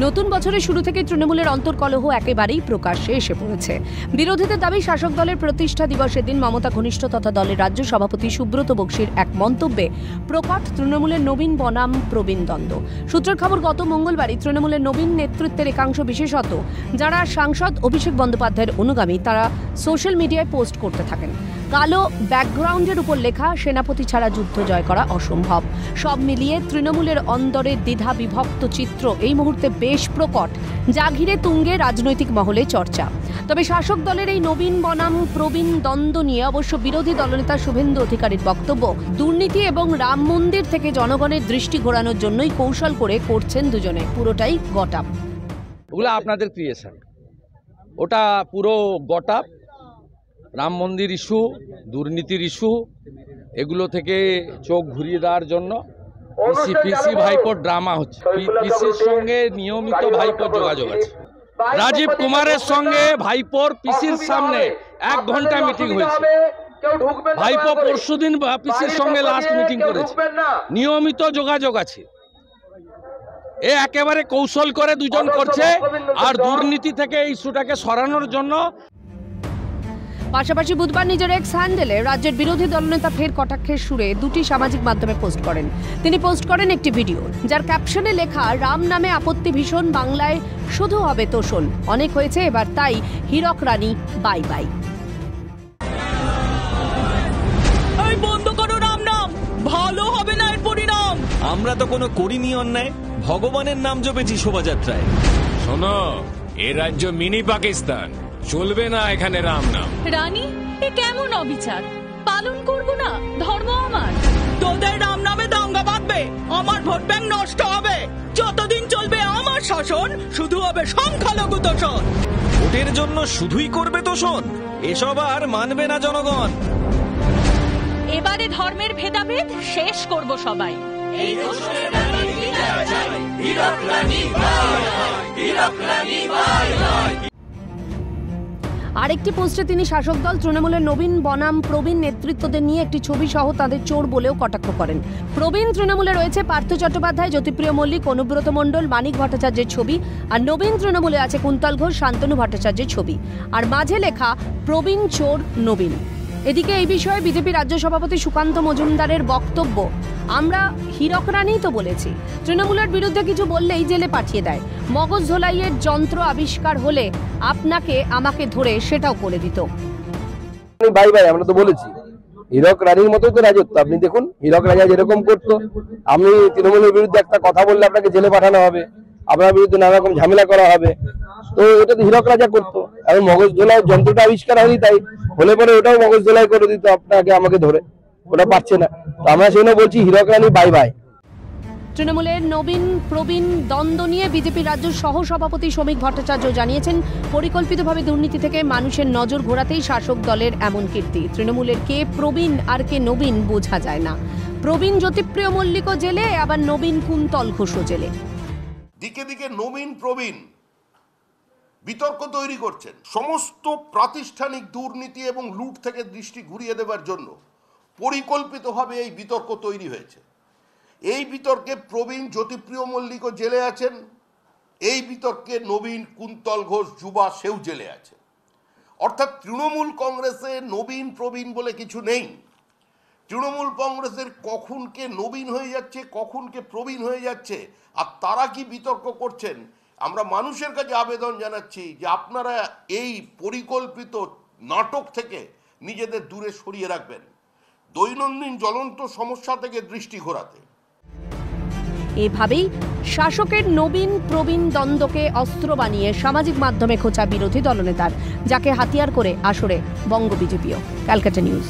নতুন বছরের শুরু থেকে তৃণমূলের অন্তর্কলহ একেবারেই প্রকাশ্যে এসে পড়েছে। বিরোধীদের দাবি শাসক দলের প্রতিষ্ঠা দিবসের দিন মমতা ঘনিষ্ঠ তথা দলের রাজ্য সভাপতি সুব্রত বক্সির এক মন্তব্যে প্রকট তৃণমূলের নবীন বনাম প্রবীণ দ্বন্দ্ব। সূত্রের খবর, গত মঙ্গলবারই তৃণমূলের নবীন নেতৃত্বের একাংশ, বিশেষত যারা সাংসদ অভিষেক বন্দ্যোপাধ্যায়ের অনুগামী, তারা সোশ্যাল মিডিয়ায় পোস্ট করতে থাকেন। কালো ব্যাকগ্রাউন্ডের উপর লেখা, সেনাপতি ছাড়া যুদ্ধ জয় করা অসম্ভব। সব মিলিয়ে তৃণমূলের অন্দরের দ্বিধা বিভক্ত চিত্র এই মুহূর্তে বেশ প্রকট, যা ঘিরে তুঙ্গে রাজনৈতিক মহলে চর্চা। তবে শাসক দলের এই নবীন বনাম প্রবীণ দ্বন্দ্ব নিয়ে অবশ্য বিরোধী দলনেতা শুভেন্দু অধিকারীর বক্তব্য, দুর্নীতি এবং রাম মন্দির থেকে জনগণের দৃষ্টি ঘোরানোর জন্যই কৌশল করে করছেন দুজনে, পুরোটাই গটাপ। ওগুলো আপনাদের ক্রিয়েশন, ওটা পুরো গটাপ। রাম মন্দির ইস্যু, দুর্নীতির ইস্যু, এগুলো থেকে চোখ ঘুরিয়ে দেওয়ার জন্য পিসি ভাইপোর ড্রামা হচ্ছে। পিসির সঙ্গে নিয়মিত ভাইপোর যোগাযোগ আছে। রাজীব কুমারের সঙ্গে ভাইপোর পিসির সামনে 1 ঘন্টা মিটিং হয়েছে। ভাইপো পরশুদিন পিসির সঙ্গে লাস্ট মিটিং করেছে। নিয়মিত যোগাযোগ আছে। এ একেবারে কৌশল করে দুজন করছে, আর দুর্নীতি থেকে এই ইস্যুটাকে সরানোর জন্য। পাশাপাশি বুধবার নিজের এক্স হ্যান্ডেলে রাজ্যের বিরোধী দলনেতা ফের কটাক্ষের সুরে দুটি সামাজিক মাধ্যমে পোস্ট করেন। তিনি পোস্ট করেন একটি ভিডিও, যার ক্যাপশনে লেখা, রাম নামে আপত্তি ভীষণ, বাংলায় শুধু হবে তোষণ, অনেক হয়েছে এবার, তাই হীরক রানী বাই বাই। বন্ধ করো রাম নাম, ভালো হবে না এর পরিণাম। আমরা তো কোনো করিনি অন্যায়, ভগবানের নাম জপেছি শোভাযাত্রায়। শোনো, এ রাজ্য মিনি পাকিস্তান, চলবে না এখানে রাম নাম। রানী, এ কেমন অবিচার, পালন করব না ধর্ম আমার। তোদের রাম নামে দাঙ্গা বাঁধবে, আমার ভোট ব্যাংক নষ্ট হবে। যতদিন চলবে আমার শাসন, শুধু হবে সংখ্যালঘু তোষণ। ভোটের জন্য শুধুই করবে তোষণ, এসব আর মানবে না জনগণ। এবারে ধর্মের ভেদাভেদ শেষ করব সবাই। এই তোষণের রানী বিদায় চাই, হীরক রানী বাই বাই, হীরক রানী বাই বাই। আরেকটি পোস্টে তিনি শাসক দল তৃণমূলের নবীন বনাম প্রবীণ নেতৃত্বদের নিয়ে একটি ছবি সহ তাদের চোর বলেও কটাক্ষ করেন। প্রবীণ তৃণমূলে রয়েছে পার্থ চট্টোপাধ্যায়, জ্যোতিপ্রিয় মল্লিক, অনুব্রত মণ্ডল, মানিক ভট্টাচার্যের ছবি। আর নবীন তৃণমূলে আছে কুন্তল ঘোষ, শান্তনু ভট্টাচার্যের ছবি। আর মাঝে লেখা, প্রবীণ চোর নবীন। এদিকে এই বিষয়ে বিজেপি রাজ্য সভাপতি সুকান্ত মজুমদারের বক্তব্য, আমরা হীরক রানী তো বলেছি, তৃণমূলের বিরুদ্ধে কিছু বললেই জেলে পাঠিয়ে দেয়। মগজ ধোলাইয়ের যন্ত্র আবিষ্কার হলে আপনাকে আমাকে ধরে সেটাও করে দিত। ভাই ভাই আমরা তো বলেছি, হীরক রানীর মতোই তো রাজত্ব। আপনি দেখুন, হীরক রাজা যেরকম করতো, আপনি তৃণমূলের বিরুদ্ধে একটা কথা বললে আপনাকে জেলে পাঠানো হবে, আপনার বিরুদ্ধে নানা রকম ঝামেলা করা হবে। তো এটা তো হীরক রাজা করতো। এখন মগজ ধোলাইয়ের যন্ত্রটা আবিষ্কার হয়নি, তাই হলে পরে ওটাও মগজ ধোলাই করে দিত আপনাকে আমাকে ধরে, ওটা পারছে না। তো আমরা সেজন্য বলছি হীরক রানী বাই বাই। তৃণমূলের নবীন প্রবীণ দ্বন্দ্ব নিয়ে বিজেপি রাজ্য সহ সভাপতি শ্রমিক ভট্টাচার্য জানিয়েছেন, পরিকল্পিতভাবে দুর্নীতি থেকে মানুষের নজর ঘোরাতেই শাসক দলের এমন কীর্তি। তৃণমূলের কে প্রবীণ আর কে নবীন বোঝা যায় না। প্রবীণ জ্যোতিপ্রিয় মল্লিকও জেলে, আবার নবীন কুন্তল ঘোষও জেলে। দিকে দিকে নবীন প্রবীণ বিতর্ক তৈরি করছেন। সমস্ত প্রাতিষ্ঠানিক দুর্নীতি এবং লুট থেকে দৃষ্টি ঘুরিয়ে দেবার জন্য পরিকল্পিতভাবে এই বিতর্ক তৈরি হয়েছে। এই বিতর্কে প্রবীণ জ্যোতিপ্রিয় মল্লিকও জেলে আছেন, এই বিতর্কে নবীন কুন্তল ঘোষ যুবা সেও জেলে আছে। অর্থাৎ তৃণমূল কংগ্রেসে নবীন প্রবীণ বলে কিছু নেই। তৃণমূল কংগ্রেসের কখন কে নবীন হয়ে যাচ্ছে, কখন কে প্রবীণ হয়ে যাচ্ছে, আর তারা কি বিতর্ক করছেন। আমরা মানুষের কাছে আবেদন জানাচ্ছি যে আপনারা এই পরিকল্পিত নাটক থেকে নিজেদের দূরে সরিয়ে রাখবেন, দৈনন্দিন জ্বলন্ত সমস্যা থেকে দৃষ্টি ঘোরাতে। এভাবেই শাসকের নবীন প্রবীণ দ্বন্দ্বকে অস্ত্র বানিয়ে সামাজিক মাধ্যমে খোঁচা বিরোধী দলনেতার, যাকে হাতিয়ার করে আসরে বঙ্গ বিজেপিও। ক্যালকাটা নিউজ।